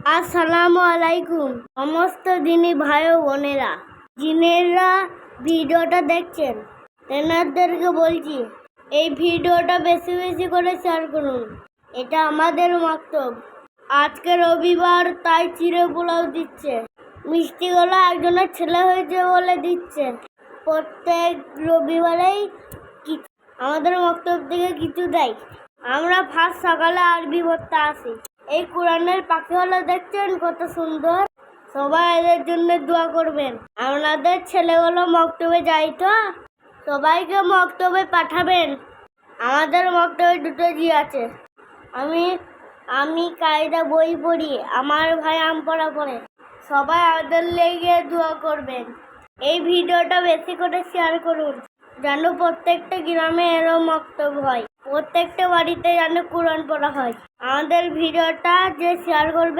আসসালামু আলাইকুম সমস্ত দিনী ভাই ও বোনেরা, যিনেরা ভিডিওটা দেখছেন তেনাদেরকে বলছি, এই ভিডিওটা বেশি বেশি করে শেয়ার করুন। এটা আমাদের মক্তব। আজকে রবিবার, তাই চিড়ে পোলাও দিচ্ছে। মিষ্টিগুলো একজনের ছেলে হয়েছে বলে দিচ্ছে। প্রত্যেক রবিবারেই আমাদের মক্তব থেকে কিছু দেয়। আমরা ফার্স্ট সকালে আরবি পড়তে আসি। এই কোরআনের পাখিগুলো দেখছেন কত সুন্দর। সবাই এদের জন্য দোয়া করবেন। আপনাদের ছেলেগুলো মক্তবে যায় তো সবাইকে মক্তবে পাঠাবেন। আমাদের মক্তবে দুটো জি আছে। আমি কায়দা বই পড়ি, আমার ভাই আম পড়া পড়ে। সবাই আমাদের লেগে দোয়া করবেন। এই ভিডিওটা বেশি করে শেয়ার করুন, যেন প্রত্যেকটা গ্রামে এরও মক্তব হয়, প্রত্যেকটা বাড়িতে যেন কোরআন পড়া হয়। আমাদের ভিডিওটা যে শেয়ার করবে